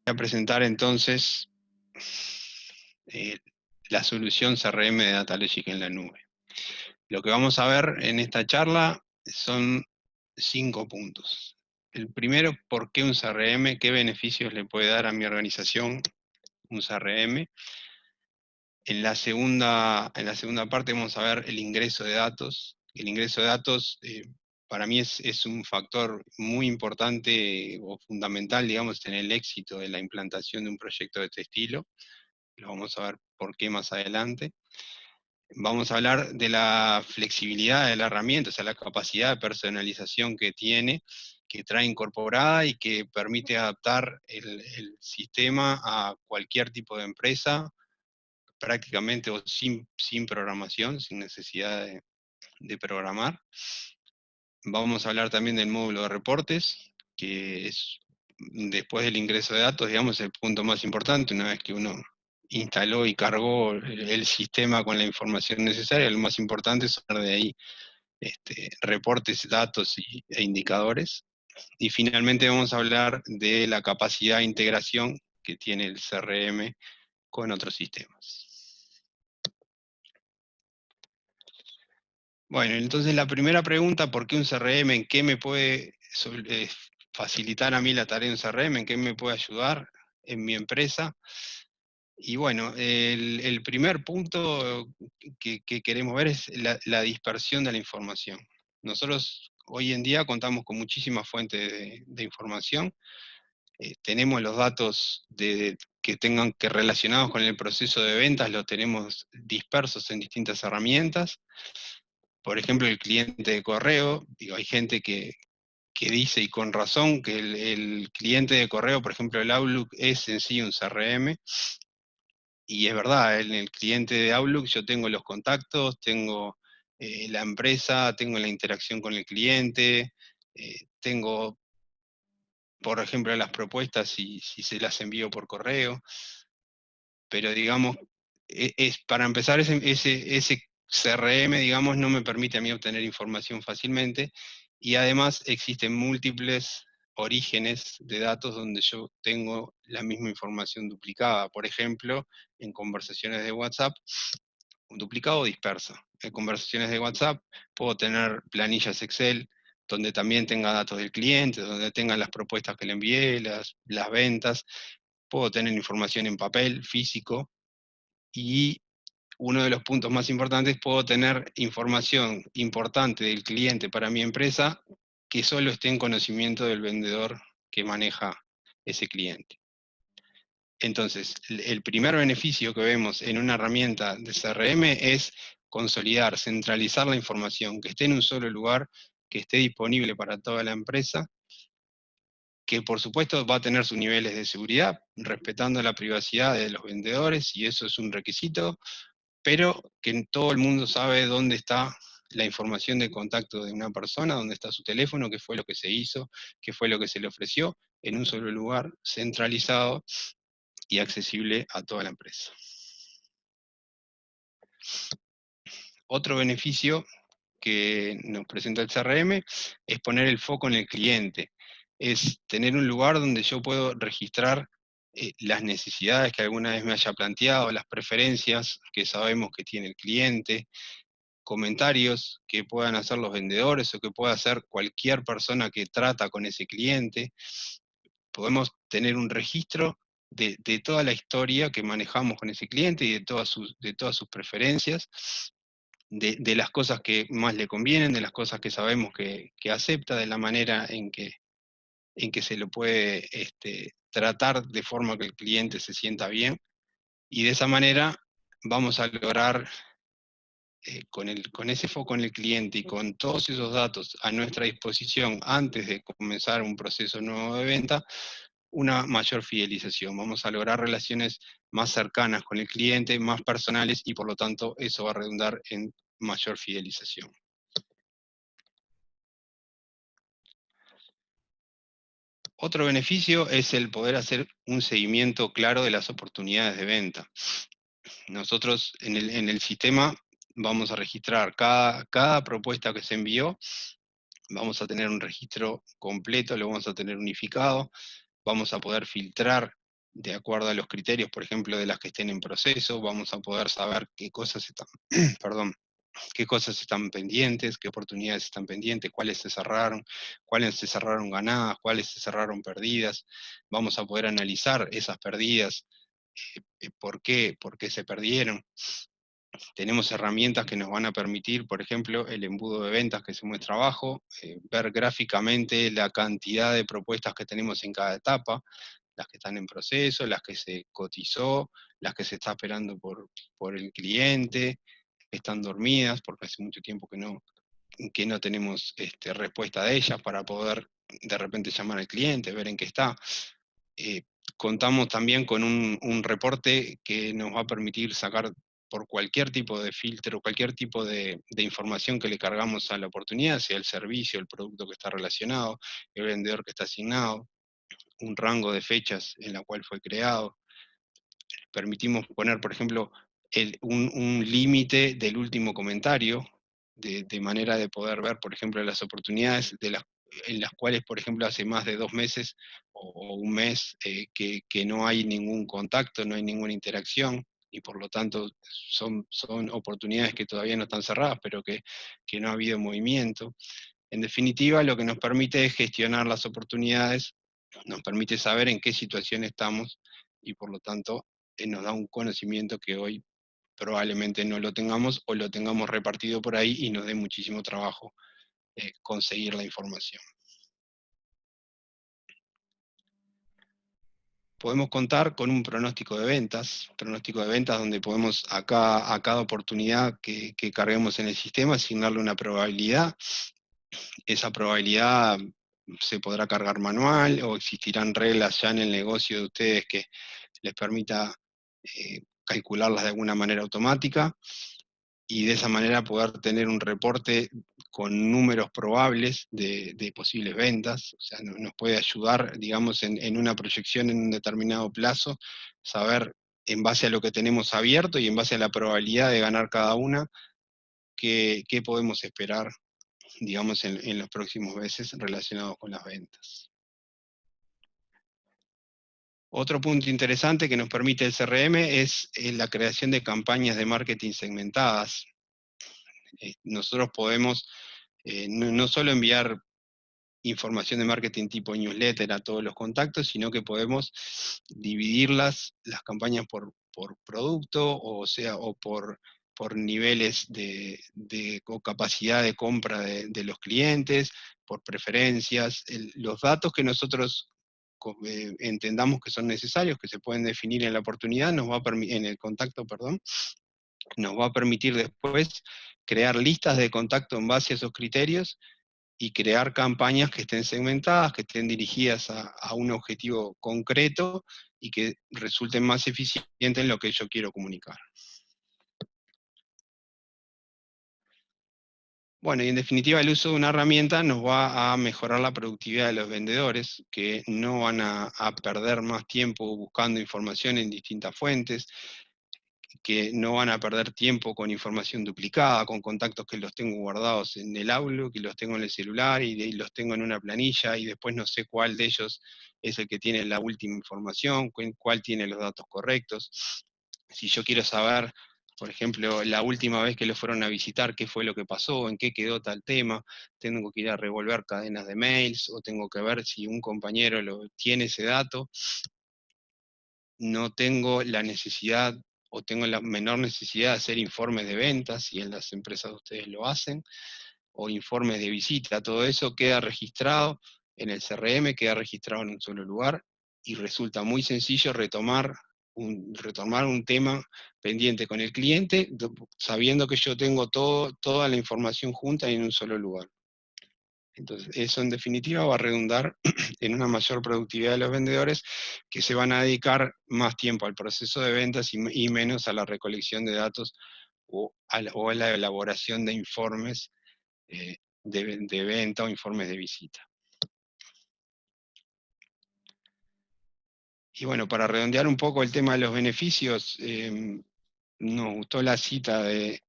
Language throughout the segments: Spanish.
Voy a presentar entonces eh, la solución CRM de Datalogic en la nube. Lo que vamos a ver en esta charla son 5 puntos. El primero, ¿por qué un CRM? ¿Qué beneficios le puede dar a mi organización un CRM? En la segunda parte vamos a ver el ingreso de datos. El ingreso de datos para mí es un factor muy importante o fundamental, digamos, en el éxito de la implantación de un proyecto de este estilo. Lo vamos a ver por qué más adelante. Vamos a hablar de la flexibilidad de la herramienta, o sea, la capacidad de personalización que tiene, que trae incorporada y que permite adaptar el sistema a cualquier tipo de empresa, prácticamente o sin programación, sin necesidad de programar. Vamos a hablar también del módulo de reportes, que es, después del ingreso de datos, digamos, el punto más importante. Una vez que uno instaló y cargó el sistema con la información necesaria, lo más importante es sacar de ahí reportes, datos e indicadores. Y finalmente vamos a hablar de la capacidad de integración que tiene el CRM con otros sistemas. Bueno, entonces la primera pregunta, ¿por qué un CRM? ¿En qué me puede facilitar a mí la tarea de un CRM? ¿En qué me puede ayudar en mi empresa? Y bueno, el primer punto que queremos ver es la dispersión de la información. Nosotros hoy en día contamos con muchísimas fuentes de información. Tenemos los datos que tengan que relacionados con el proceso de ventas, los tenemos dispersos en distintas herramientas. Por ejemplo, el cliente de correo, digo, hay gente que dice, y con razón, que el cliente de correo, por ejemplo, el Outlook, es en sí un CRM, y es verdad, en el cliente de Outlook yo tengo los contactos, tengo la empresa, tengo la interacción con el cliente, tengo, por ejemplo, las propuestas si se las envío por correo, pero digamos, para empezar, ese CRM, digamos, no me permite a mí obtener información fácilmente, y además existen múltiples orígenes de datos donde yo tengo la misma información duplicada. Por ejemplo, en conversaciones de WhatsApp, duplicado o dispersa. En conversaciones de WhatsApp puedo tener planillas Excel donde también tenga datos del cliente, donde tenga las propuestas que le envié, las ventas. Puedo tener información en papel, físico, y uno de los puntos más importantes, puedo tener información importante del cliente para mi empresa que solo esté en conocimiento del vendedor que maneja ese cliente. Entonces, el primer beneficio que vemos en una herramienta de CRM es consolidar, centralizar la información, que esté en un solo lugar, que esté disponible para toda la empresa, que por supuesto va a tener sus niveles de seguridad, respetando la privacidad de los vendedores, y eso es un requisito, pero que todo el mundo sabe dónde está la información de contacto de una persona, dónde está su teléfono, qué fue lo que se hizo, qué fue lo que se le ofreció, en un solo lugar, centralizado y accesible a toda la empresa. Otro beneficio que nos presenta el CRM es poner el foco en el cliente, es tener un lugar donde yo puedo registrar las necesidades que alguna vez me haya planteado, las preferencias que sabemos que tiene el cliente, comentarios que puedan hacer los vendedores o que pueda hacer cualquier persona que trata con ese cliente. Podemos tener un registro de toda la historia que manejamos con ese cliente y de todas sus preferencias, de las cosas que más le convienen, de las cosas que sabemos que acepta, de la manera en que se lo puede tratar de forma que el cliente se sienta bien, y de esa manera vamos a lograr, con ese foco en el cliente y con todos esos datos a nuestra disposición antes de comenzar un proceso nuevo de venta, una mayor fidelización. Vamos a lograr relaciones más cercanas con el cliente, más personales, y por lo tanto eso va a redundar en mayor fidelización. Otro beneficio es el poder hacer un seguimiento claro de las oportunidades de venta. Nosotros en el sistema vamos a registrar cada propuesta que se envió, vamos a tener un registro completo, lo vamos a tener unificado, vamos a poder filtrar de acuerdo a los criterios, por ejemplo, de las que estén en proceso, vamos a poder saber qué cosas están, perdón, qué cosas están pendientes, qué oportunidades están pendientes, cuáles se cerraron ganadas, cuáles se cerraron perdidas. Vamos a poder analizar esas perdidas, por qué se perdieron. Tenemos herramientas que nos van a permitir, por ejemplo, el embudo de ventas que se muestra abajo, ver gráficamente la cantidad de propuestas que tenemos en cada etapa, las que están en proceso, las que se cotizó, las que se está esperando por el cliente, que están dormidas, porque hace mucho tiempo que no tenemos respuesta de ellas para poder de repente llamar al cliente, ver en qué está. Eh, Contamos también con un reporte que nos va a permitir sacar por cualquier tipo de filtro, cualquier tipo de información que le cargamos a la oportunidad, sea el servicio, el producto que está relacionado, el vendedor que está asignado, un rango de fechas en la cual fue creado. Permitimos poner, por ejemplo, un límite del último comentario, de manera de poder ver, por ejemplo, las oportunidades en las cuales, por ejemplo, hace más de 2 meses o un mes que no hay ningún contacto, no hay ninguna interacción, y por lo tanto son oportunidades que todavía no están cerradas, pero que no ha habido movimiento. En definitiva, lo que nos permite es gestionar las oportunidades, nos permite saber en qué situación estamos y por lo tanto nos da un conocimiento que hoy probablemente no lo tengamos o lo tengamos repartido por ahí y nos dé muchísimo trabajo conseguir la información. Podemos contar con un pronóstico de ventas donde podemos a cada oportunidad que carguemos en el sistema asignarle una probabilidad. Esa probabilidad se podrá cargar manual o existirán reglas ya en el negocio de ustedes que les permita calcularlas de alguna manera automática y de esa manera poder tener un reporte con números probables de posibles ventas. O sea, nos puede ayudar, digamos, en una proyección en un determinado plazo, saber en base a lo que tenemos abierto y en base a la probabilidad de ganar cada una, qué podemos esperar, digamos, en los próximos meses relacionados con las ventas. Otro punto interesante que nos permite el CRM es la creación de campañas de marketing segmentadas. Nosotros podemos no solo enviar información de marketing tipo newsletter a todos los contactos, sino que podemos dividir las campañas por producto, o sea, o por niveles o capacidad de compra de los clientes, por preferencias. Los datos que nosotros entendamos que son necesarios, que se pueden definir en la oportunidad, en el contacto, perdón, nos va a permitir después crear listas de contacto en base a esos criterios y crear campañas que estén segmentadas, que estén dirigidas a un objetivo concreto y que resulten más eficientes en lo que yo quiero comunicar. Bueno, y en definitiva el uso de una herramienta nos va a mejorar la productividad de los vendedores, que no van a perder más tiempo buscando información en distintas fuentes, que no van a perder tiempo con información duplicada, con contactos que los tengo guardados en el Outlook, y los tengo en el celular, y los tengo en una planilla, y después no sé cuál de ellos es el que tiene la última información, cuál tiene los datos correctos. Si yo quiero saber, por ejemplo, la última vez que lo fueron a visitar, qué fue lo que pasó, en qué quedó tal tema, tengo que ir a revolver cadenas de mails, o tengo que ver si un compañero tiene ese dato. No tengo la necesidad o tengo la menor necesidad de hacer informes de ventas, si en las empresas de ustedes lo hacen, o informes de visita. Todo eso queda registrado en el CRM, queda registrado en un solo lugar, y resulta muy sencillo retomar un tema pendiente con el cliente, sabiendo que yo tengo toda la información junta en un solo lugar. Entonces, eso en definitiva va a redundar en una mayor productividad de los vendedores, que se van a dedicar más tiempo al proceso de ventas y menos a la recolección de datos o a la elaboración de informes de venta o informes de visita. Y bueno, para redondear un poco el tema de los beneficios, nos gustó la cita de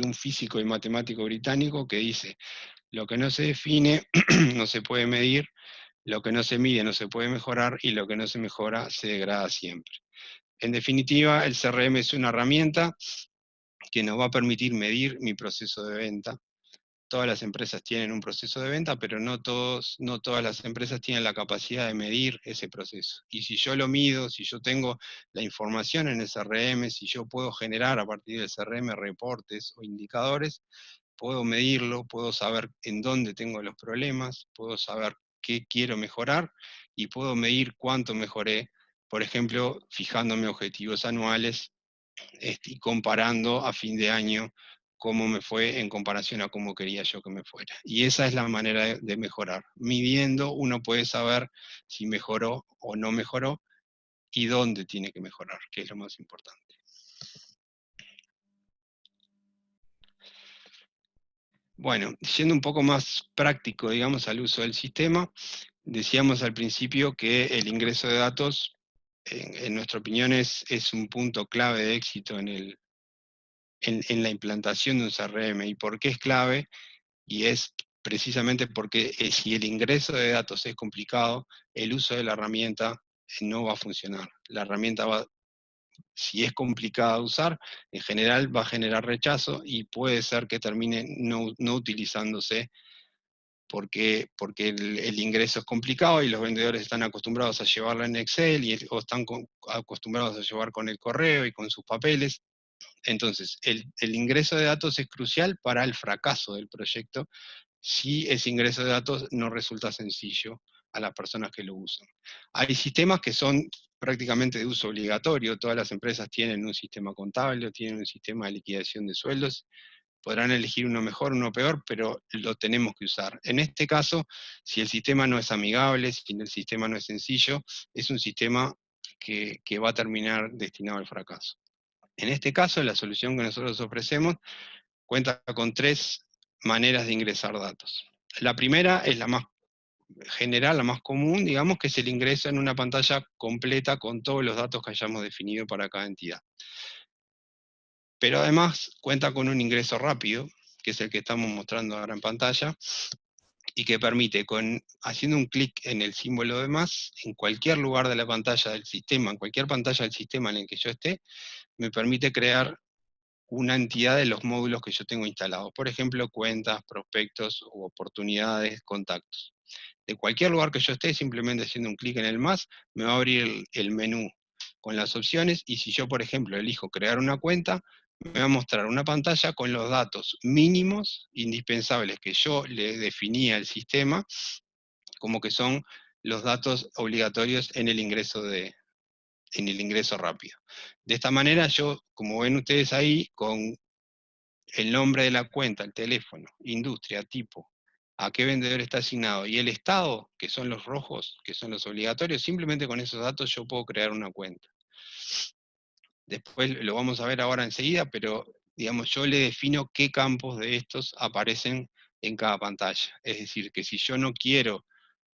un físico y matemático británico que dice: lo que no se define no se puede medir, Lo que no se mide no se puede mejorar y lo que no se mejora se degrada siempre. En definitiva, el CRM es una herramienta que nos va a permitir medir mi proceso de venta. Todas las empresas tienen un proceso de venta, pero no todas las empresas tienen la capacidad de medir ese proceso. Y si yo lo mido, si yo tengo la información en el CRM, si yo puedo generar a partir del CRM reportes o indicadores, puedo medirlo, puedo saber en dónde tengo los problemas, puedo saber qué quiero mejorar y puedo medir cuánto mejoré, por ejemplo, fijándome objetivos anuales y comparando a fin de año cómo me fue en comparación a cómo quería yo que me fuera. Y esa es la manera de mejorar. Midiendo uno puede saber si mejoró o no mejoró y dónde tiene que mejorar, que es lo más importante. Bueno, siendo un poco más práctico, digamos, al uso del sistema, decíamos al principio que el ingreso de datos, en nuestra opinión, es un punto clave de éxito en la implantación de un CRM. ¿Y por qué es clave? Y es precisamente porque si el ingreso de datos es complicado, el uso de la herramienta no va a funcionar. La herramienta si es complicada de usar, en general va a generar rechazo y puede ser que termine no utilizándose porque el ingreso es complicado y los vendedores están acostumbrados a llevarlo en Excel o están acostumbrados a llevar con el correo y con sus papeles. Entonces, el ingreso de datos es crucial para el fracaso del proyecto si ese ingreso de datos no resulta sencillo a las personas que lo usan. Hay sistemas que son prácticamente de uso obligatorio, todas las empresas tienen un sistema contable o tienen un sistema de liquidación de sueldos, podrán elegir uno mejor, uno peor, pero lo tenemos que usar. En este caso, si el sistema no es amigable, si el sistema no es sencillo, es un sistema que va a terminar destinado al fracaso. En este caso, la solución que nosotros ofrecemos cuenta con tres maneras de ingresar datos. La primera es la más general, la más común, digamos, que es el ingreso en una pantalla completa con todos los datos que hayamos definido para cada entidad. Pero además cuenta con un ingreso rápido, que es el que estamos mostrando ahora en pantalla, y que permite, haciendo un clic en el símbolo de más, en cualquier lugar de la pantalla del sistema, en cualquier pantalla del sistema en el que yo esté, me permite crear una entidad de los módulos que yo tengo instalados. Por ejemplo, cuentas, prospectos u oportunidades, contactos. De cualquier lugar que yo esté, simplemente haciendo un clic en el más, me va a abrir el menú con las opciones, y si yo, por ejemplo, elijo crear una cuenta, me va a mostrar una pantalla con los datos mínimos, indispensables, que yo le definía al sistema, como que son los datos obligatorios en el ingreso rápido. De esta manera yo, como ven ustedes ahí, con el nombre de la cuenta, el teléfono, industria, tipo, a qué vendedor está asignado y el estado, que son los rojos, que son los obligatorios, simplemente con esos datos yo puedo crear una cuenta. Después lo vamos a ver ahora enseguida, pero digamos, yo le defino qué campos de estos aparecen en cada pantalla. Es decir, que si yo no quiero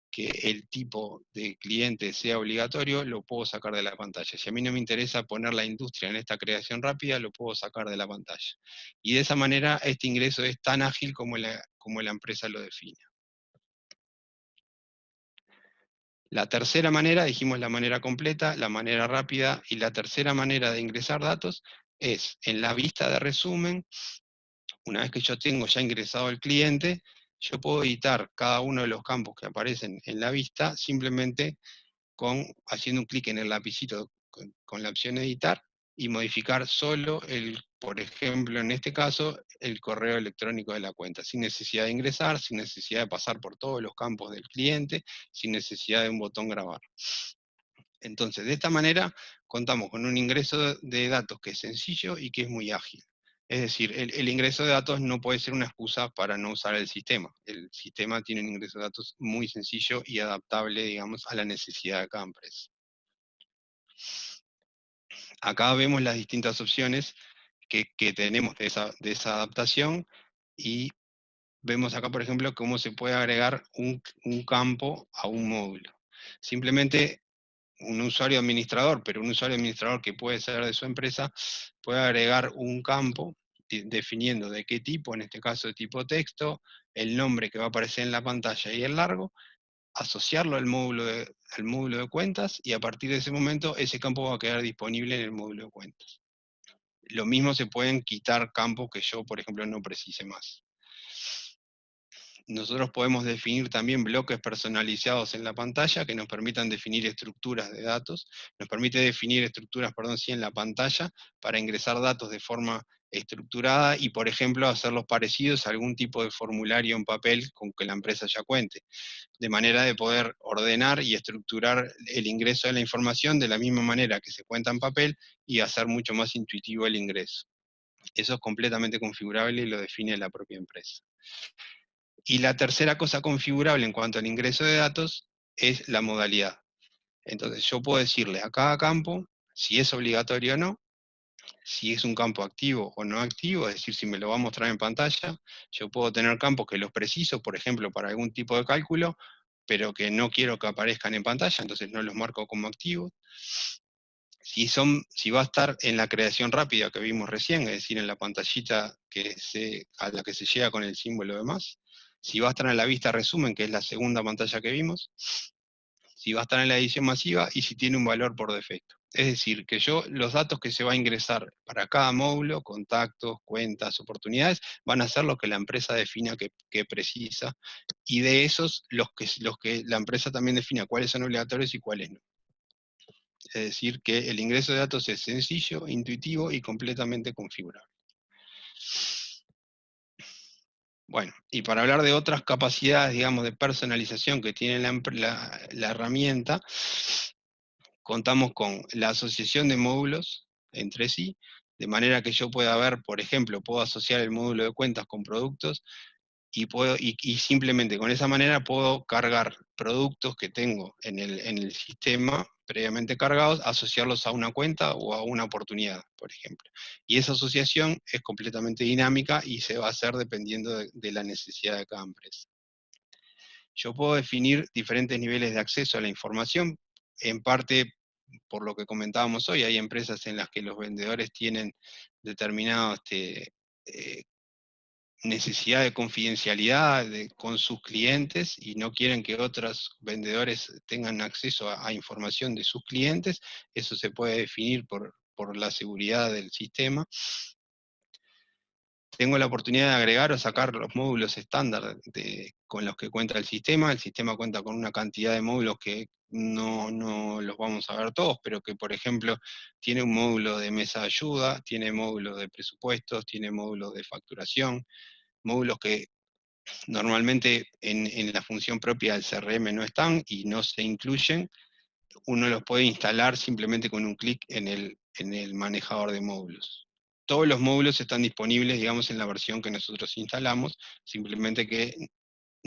que el tipo de cliente sea obligatorio, lo puedo sacar de la pantalla. Si a mí no me interesa poner la industria en esta creación rápida, lo puedo sacar de la pantalla. Y de esa manera este ingreso es tan ágil como la empresa lo define. La tercera manera, dijimos la manera completa, la manera rápida, y la tercera manera de ingresar datos es en la vista de resumen. Una vez que yo tengo ya ingresado el cliente, yo puedo editar cada uno de los campos que aparecen en la vista simplemente haciendo un clic en el lapicito con la opción editar y modificar solo por ejemplo, en este caso, el correo electrónico de la cuenta, sin necesidad de ingresar, sin necesidad de pasar por todos los campos del cliente, sin necesidad de un botón grabar. Entonces, de esta manera, contamos con un ingreso de datos que es sencillo y que es muy ágil. Es decir, el ingreso de datos no puede ser una excusa para no usar el sistema. El sistema tiene un ingreso de datos muy sencillo y adaptable, digamos, a la necesidad de cada empresa. Acá vemos las distintas opciones que tenemos de esa adaptación, y vemos acá, por ejemplo, cómo se puede agregar un campo a un módulo. Simplemente un usuario administrador, pero un usuario administrador que puede ser de su empresa, puede agregar un campo definiendo de qué tipo, en este caso de tipo texto, el nombre que va a aparecer en la pantalla y el largo, asociarlo al módulo de cuentas, y a partir de ese momento ese campo va a quedar disponible en el módulo de cuentas. Lo mismo se pueden quitar campos que yo, por ejemplo, no precise más. Nosotros podemos definir también bloques personalizados en la pantalla que nos permitan definir estructuras de datos. Nos permite definir estructuras, perdón, sí, en la pantalla para ingresar datos de forma estructurada y, por ejemplo, hacerlos parecidos a algún tipo de formulario en papel con que la empresa ya cuente, de manera de poder ordenar y estructurar el ingreso de la información de la misma manera que se cuenta en papel y hacer mucho más intuitivo el ingreso. Eso es completamente configurable y lo define la propia empresa. Y la tercera cosa configurable en cuanto al ingreso de datos es la modalidad. Entonces yo puedo decirle a cada campo si es obligatorio o no, si es un campo activo o no activo, es decir, si me lo va a mostrar en pantalla. Yo puedo tener campos que los preciso, por ejemplo, para algún tipo de cálculo, pero que no quiero que aparezcan en pantalla, entonces no los marco como activos. Si va a estar en la creación rápida que vimos recién, es decir, en la pantallita a la que se llega con el símbolo de más, si va a estar en la vista resumen, que es la segunda pantalla que vimos, si va a estar en la edición masiva y si tiene un valor por defecto. Es decir, que los datos que se va a ingresar para cada módulo, contactos, cuentas, oportunidades, van a ser lo que la empresa defina que precisa, y de esos, los que la empresa también defina cuáles son obligatorios y cuáles no. Es decir, que el ingreso de datos es sencillo, intuitivo y completamente configurable. Bueno, y para hablar de otras capacidades, digamos, de personalización que tiene la herramienta, contamos con la asociación de módulos entre sí, de manera que yo pueda ver, por ejemplo, puedo asociar el módulo de cuentas con productos, y simplemente con esa manera puedo cargar productos que tengo en el sistema previamente cargados, asociarlos a una cuenta o a una oportunidad, por ejemplo. Y esa asociación es completamente dinámica y se va a hacer dependiendo de la necesidad de cada empresa. Yo puedo definir diferentes niveles de acceso a la información, en parte por lo que comentábamos hoy. Hay empresas en las que los vendedores tienen determinado eh, necesidad de confidencialidad con sus clientes y no quieren que otros vendedores tengan acceso a información de sus clientes. Eso se puede definir por la seguridad del sistema. Tengo la oportunidad de agregar o sacar los módulos estándar con los que cuenta el sistema. El sistema cuenta con una cantidad de módulos que no los vamos a ver todos, pero que, por ejemplo, tiene un módulo de mesa de ayuda, tiene módulos de presupuestos, tiene módulos de facturación, módulos que normalmente en la función propia del CRM no están y no se incluyen. Uno los puede instalar simplemente con un clic en el manejador de módulos. Todos los módulos están disponibles, digamos, en la versión que nosotros instalamos, simplemente que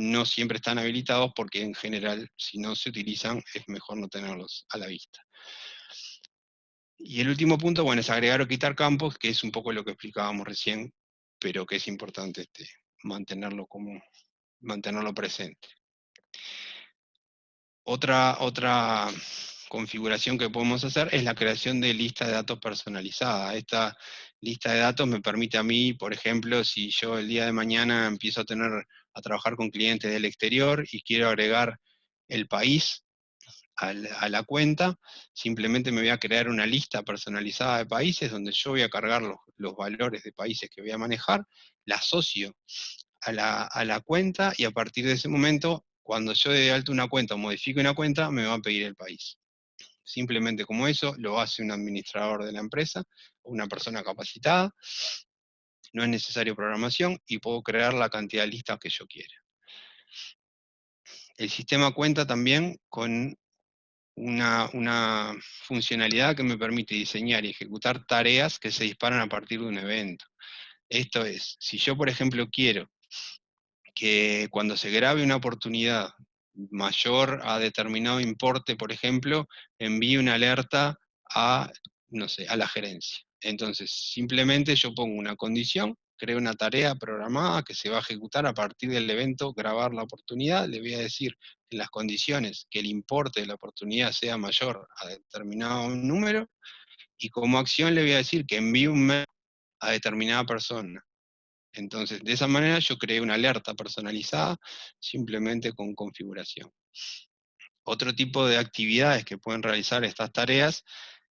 no siempre están habilitados porque en general, si no se utilizan, es mejor no tenerlos a la vista. Y el último punto, bueno, es agregar o quitar campos, que es un poco lo que explicábamos recién, pero que es importante mantenerlo presente. Otra configuración que podemos hacer es la creación de lista de datos personalizada. Esta lista de datos me permite a mí, por ejemplo, si yo el día de mañana empiezo a trabajar con clientes del exterior y quiero agregar el país a la cuenta, simplemente me voy a crear una lista personalizada de países donde yo voy a cargar los valores de países que voy a manejar, la asocio a la cuenta, y a partir de ese momento, cuando yo dé de alta una cuenta o modifique una cuenta, me va a pedir el país. Simplemente como eso, lo hace un administrador de la empresa, o una persona capacitada, no es necesario programación y puedo crear la cantidad de listas que yo quiera. El sistema cuenta también con una funcionalidad que me permite diseñar y ejecutar tareas que se disparan a partir de un evento. Esto es, si yo, por ejemplo, quiero que cuando se grabe una oportunidad mayor a determinado importe, por ejemplo, envíe una alerta a, no sé, a la gerencia. Entonces, simplemente yo pongo una condición, creo una tarea programada que se va a ejecutar a partir del evento, grabar la oportunidad, le voy a decir en las condiciones que el importe de la oportunidad sea mayor a determinado número, y como acción le voy a decir que envíe un mail a determinada persona. Entonces, de esa manera yo creé una alerta personalizada simplemente con configuración. Otro tipo de actividades que pueden realizar estas tareas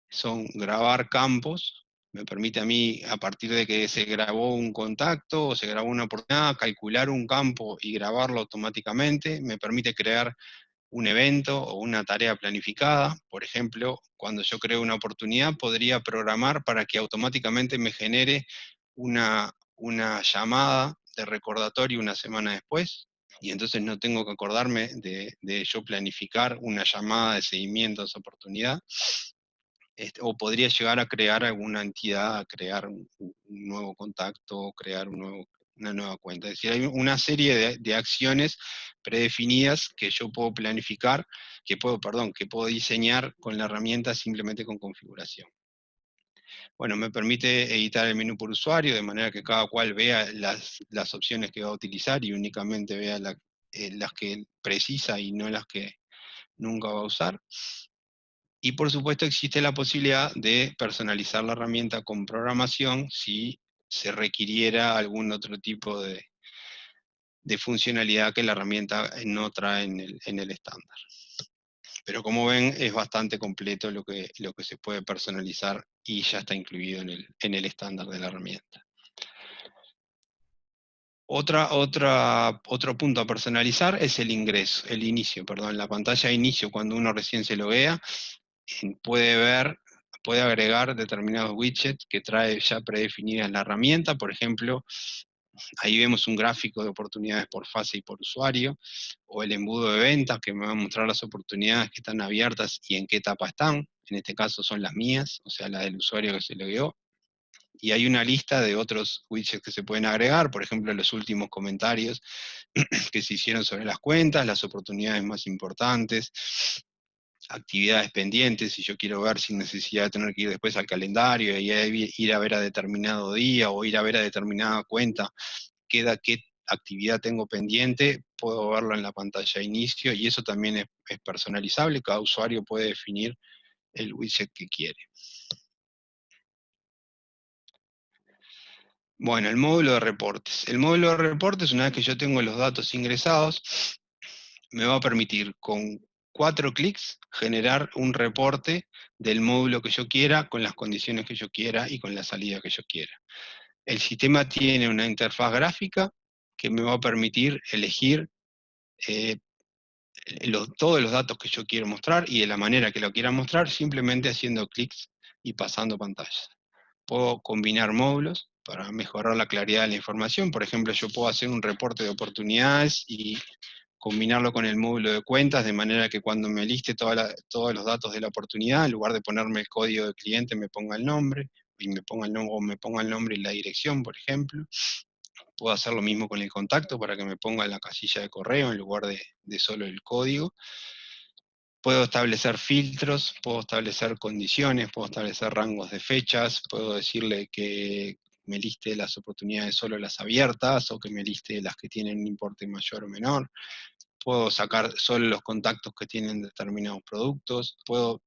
son grabar campos. Me permite a mí, a partir de que se grabó un contacto o se grabó una oportunidad, calcular un campo y grabarlo automáticamente. Me permite crear un evento o una tarea planificada. Por ejemplo, cuando yo creo una oportunidad, podría programar para que automáticamente me genere una llamada de recordatorio una semana después, y entonces no tengo que acordarme de yo planificar una llamada de seguimiento a esa oportunidad. O podría llegar a crear alguna entidad, a crear un nuevo contacto, crear una nueva cuenta. Es decir, hay una serie de acciones predefinidas que yo puedo planificar, que puedo diseñar con la herramienta simplemente con configuración. Bueno, me permite editar el menú por usuario, de manera que cada cual vea las opciones que va a utilizar y únicamente vea las que precisa y no las que nunca va a usar. Y por supuesto existe la posibilidad de personalizar la herramienta con programación si se requiriera algún otro tipo de funcionalidad que la herramienta no trae en el estándar. Pero como ven, es bastante completo lo que se puede personalizar y ya está incluido en el estándar de la herramienta. Otro punto a personalizar es el inicio, perdón, la pantalla de inicio. Cuando uno recién se loguea, puede agregar determinados widgets que trae ya predefinidas la herramienta. Por ejemplo, ahí vemos un gráfico de oportunidades por fase y por usuario, o el embudo de ventas que me va a mostrar las oportunidades que están abiertas y en qué etapa están. En este caso son las mías, o sea, la del usuario que se logueó. Y hay una lista de otros widgets que se pueden agregar, por ejemplo, los últimos comentarios que se hicieron sobre las cuentas, las oportunidades más importantes, actividades pendientes, si yo quiero ver sin necesidad de tener que ir después al calendario y ir a ver a determinado día o ir a ver a determinada cuenta qué actividad tengo pendiente, puedo verlo en la pantalla de inicio, y eso también es personalizable. Cada usuario puede definir el widget que quiere. Bueno, el módulo de reportes. El módulo de reportes, una vez que yo tengo los datos ingresados, me va a permitir con 4 clics generar un reporte del módulo que yo quiera, con las condiciones que yo quiera y con la salida que yo quiera. El sistema tiene una interfaz gráfica que me va a permitir elegir eh, todos los datos que yo quiero mostrar y de la manera que lo quiera mostrar, simplemente haciendo clics y pasando pantallas. Puedo combinar módulos para mejorar la claridad de la información. Por ejemplo, yo puedo hacer un reporte de oportunidades y combinarlo con el módulo de cuentas, de manera que cuando me liste todos los datos de la oportunidad, en lugar de ponerme el código de cliente, me ponga el nombre, y me ponga el nombre y la dirección, por ejemplo. Puedo hacer lo mismo con el contacto para que me ponga la casilla de correo en lugar de solo el código. Puedo establecer filtros, puedo establecer condiciones, puedo establecer rangos de fechas, puedo decirle que me liste las oportunidades solo las abiertas, o que me liste las que tienen un importe mayor o menor. Puedo sacar solo los contactos que tienen determinados productos. Puedo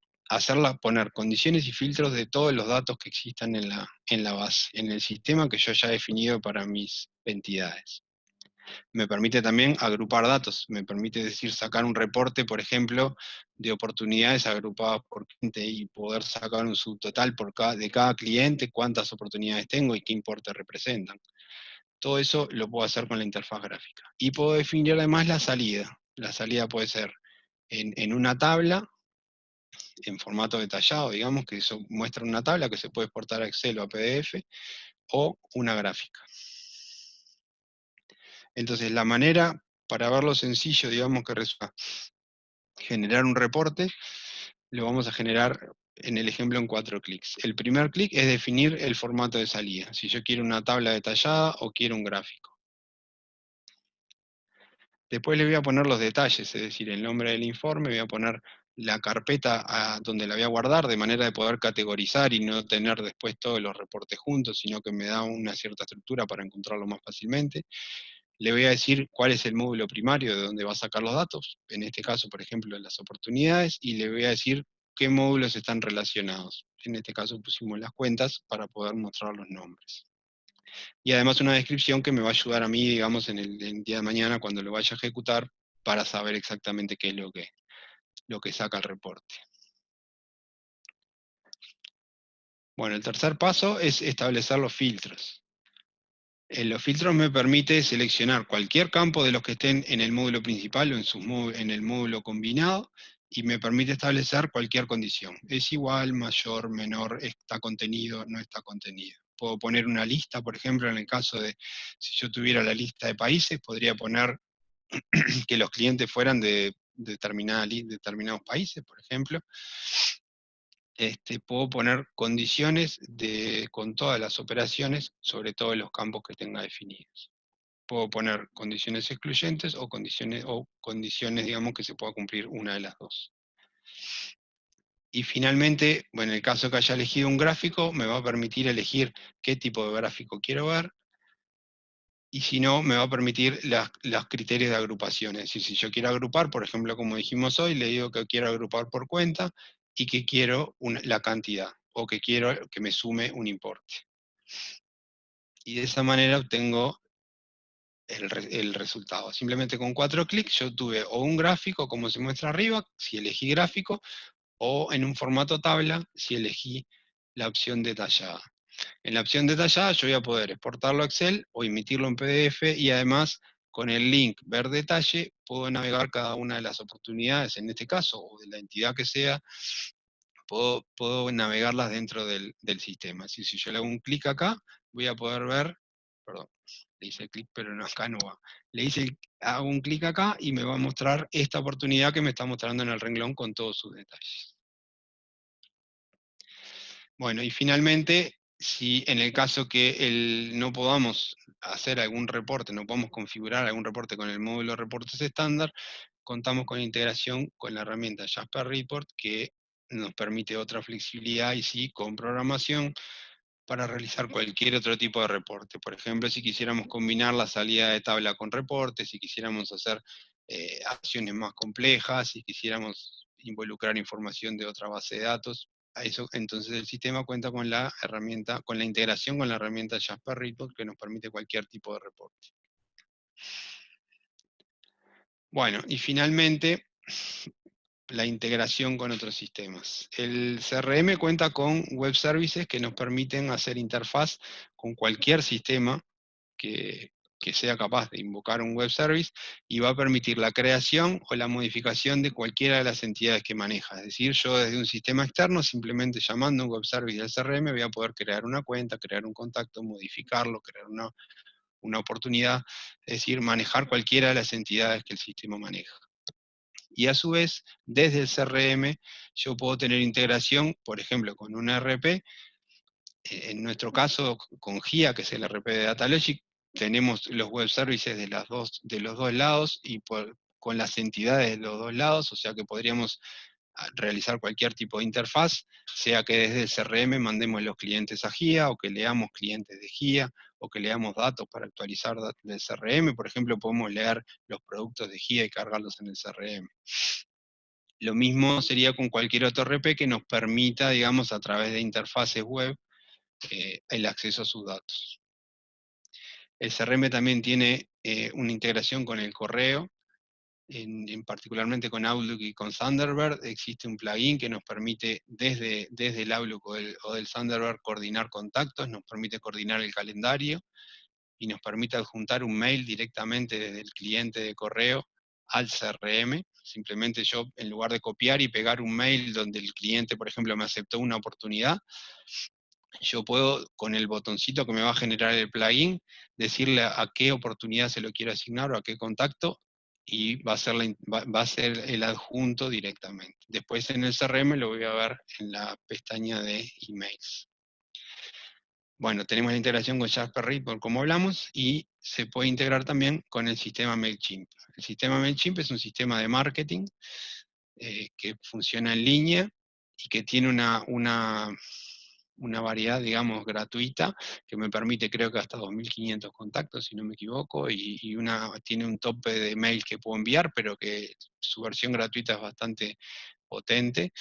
poner condiciones y filtros de todos los datos que existan en la base, en el sistema que yo ya he definido para mis entidades. Me permite también agrupar datos, me permite sacar un reporte, por ejemplo, de oportunidades agrupadas por cliente y poder sacar un subtotal de cada cliente, cuántas oportunidades tengo y qué importe representan. Todo eso lo puedo hacer con la interfaz gráfica. Y puedo definir además la salida. La salida puede ser en una tabla, en formato detallado, digamos, que eso muestra una tabla que se puede exportar a Excel o a PDF, o una gráfica. Entonces, la manera, para verlo sencillo, digamos, que resulta generar un reporte, lo vamos a generar en el ejemplo en 4 clics. El primer clic es definir el formato de salida, si yo quiero una tabla detallada o quiero un gráfico. Después le voy a poner los detalles, es decir, el nombre del informe, voy a poner la carpeta donde la voy a guardar, de manera de poder categorizar y no tener después todos los reportes juntos, sino que me da una cierta estructura para encontrarlo más fácilmente. Le voy a decir cuál es el módulo primario de donde va a sacar los datos, en este caso, por ejemplo, las oportunidades, y le voy a decir qué módulos están relacionados. En este caso pusimos las cuentas para poder mostrar los nombres. Y además una descripción que me va a ayudar a mí, digamos, en el día de mañana, cuando lo vaya a ejecutar, para saber exactamente qué es lo que saca el reporte. Bueno, el tercer paso es establecer los filtros. Los filtros me permite seleccionar cualquier campo de los que estén en el módulo principal o en el módulo combinado, y me permite establecer cualquier condición. Es igual, mayor, menor, está contenido, no está contenido. Puedo poner una lista, por ejemplo, en el caso de, si yo tuviera la lista de países, podría poner que los clientes fueran de determinados países, por ejemplo. Puedo poner condiciones con todas las operaciones, sobre todo en los campos que tenga definidos. Puedo poner condiciones excluyentes o condiciones, digamos, que se pueda cumplir una de las dos. Y finalmente, bueno, en el caso que haya elegido un gráfico, me va a permitir elegir qué tipo de gráfico quiero ver, y si no, me va a permitir los criterios de agrupación. Es decir, si yo quiero agrupar, por ejemplo, como dijimos hoy, le digo que quiero agrupar por cuenta y que quiero la cantidad, o que quiero que me sume un importe. Y de esa manera obtengo el resultado. Simplemente con 4 clics yo tuve o un gráfico, como se muestra arriba, si elegí gráfico, o en un formato tabla, si elegí la opción detallada. En la opción detallada yo voy a poder exportarlo a Excel o emitirlo en PDF, y además con el link ver detalle puedo navegar cada una de las oportunidades, en este caso, o de la entidad que sea, puedo navegarlas dentro del sistema. Si yo le hago un clic acá, voy a poder ver, perdón, le hice clic pero no, acá no va. Hago un clic acá y me va a mostrar esta oportunidad que me está mostrando en el renglón con todos sus detalles. Bueno, y finalmente, si en el caso que no podamos hacer algún reporte, no podamos configurar algún reporte con el módulo de reportes estándar, contamos con integración con la herramienta Jasper Report, que nos permite otra flexibilidad, y sí, con programación, para realizar cualquier otro tipo de reporte. Por ejemplo, si quisiéramos combinar la salida de tabla con reportes, si quisiéramos hacer acciones más complejas, si quisiéramos involucrar información de otra base de datos, entonces el sistema cuenta con la herramienta, con la integración con la herramienta Jasper Report, que nos permite cualquier tipo de reporte. Bueno, y finalmente, la integración con otros sistemas. El CRM cuenta con web services que nos permiten hacer interfaz con cualquier sistema que, que sea capaz de invocar un web service, y va a permitir la creación o la modificación de cualquiera de las entidades que maneja. Es decir, yo desde un sistema externo, simplemente llamando un web service del CRM, voy a poder crear una cuenta, crear un contacto, modificarlo, crear una oportunidad, es decir, manejar cualquiera de las entidades que el sistema maneja. Y a su vez, desde el CRM, yo puedo tener integración, por ejemplo, con un ERP. En nuestro caso, con GIA, que es el ERP de DataLogic, tenemos los web services de los dos lados, y con las entidades de los dos lados, o sea que podríamos realizar cualquier tipo de interfaz, sea que desde el CRM mandemos los clientes a GIA, o que leamos clientes de GIA, o que leamos datos para actualizar del CRM. Por ejemplo, podemos leer los productos de GIA y cargarlos en el CRM. Lo mismo sería con cualquier otro RP que nos permita, digamos, a través de interfaces web, el acceso a sus datos. El CRM también tiene una integración con el correo, particularmente con Outlook y con Thunderbird. Existe un plugin que nos permite desde el Outlook o del Thunderbird coordinar contactos, nos permite coordinar el calendario, y nos permite adjuntar un mail directamente desde el cliente de correo al CRM. Simplemente yo, en lugar de copiar y pegar un mail donde el cliente, por ejemplo, me aceptó una oportunidad, yo puedo, con el botoncito que me va a generar el plugin, decirle a qué oportunidad se lo quiero asignar o a qué contacto, y va a ser el adjunto directamente. Después en el CRM lo voy a ver en la pestaña de emails. Bueno, tenemos la integración con Jasper Report, como hablamos, y se puede integrar también con el sistema MailChimp. El sistema MailChimp es un sistema de marketing que funciona en línea y que tiene una variedad, digamos, gratuita, que me permite, creo que hasta 2.500 contactos, si no me equivoco, y tiene un tope de mail que puedo enviar, pero que su versión gratuita es bastante potente.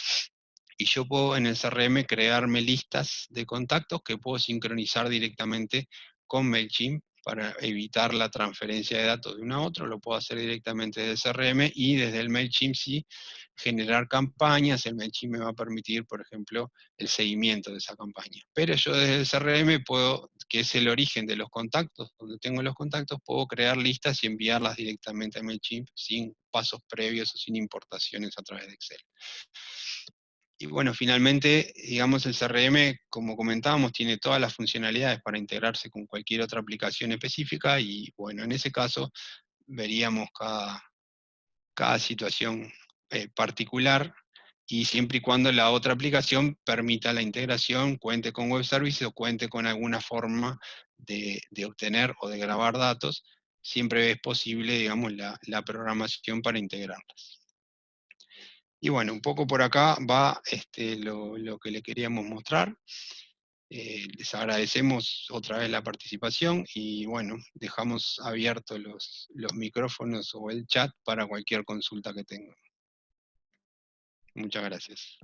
Y yo puedo en el CRM crearme listas de contactos que puedo sincronizar directamente con MailChimp, para evitar la transferencia de datos de uno a otro, lo puedo hacer directamente desde el CRM, y desde el MailChimp sí generar campañas. El MailChimp me va a permitir, por ejemplo, el seguimiento de esa campaña. Pero yo desde el CRM puedo, que es el origen de los contactos, donde tengo los contactos, puedo crear listas y enviarlas directamente a MailChimp sin pasos previos o sin importaciones a través de Excel. Y bueno, finalmente, digamos, el CRM, como comentábamos, tiene todas las funcionalidades para integrarse con cualquier otra aplicación específica, y bueno, en ese caso veríamos cada situación particular, y siempre y cuando la otra aplicación permita la integración, cuente con web services o cuente con alguna forma de obtener o de grabar datos, siempre es posible, digamos, la programación para integrarlas. Y bueno, un poco por acá va lo que le queríamos mostrar. Les agradecemos otra vez la participación, y bueno, dejamos abiertos los micrófonos o el chat para cualquier consulta que tengan. Muchas gracias.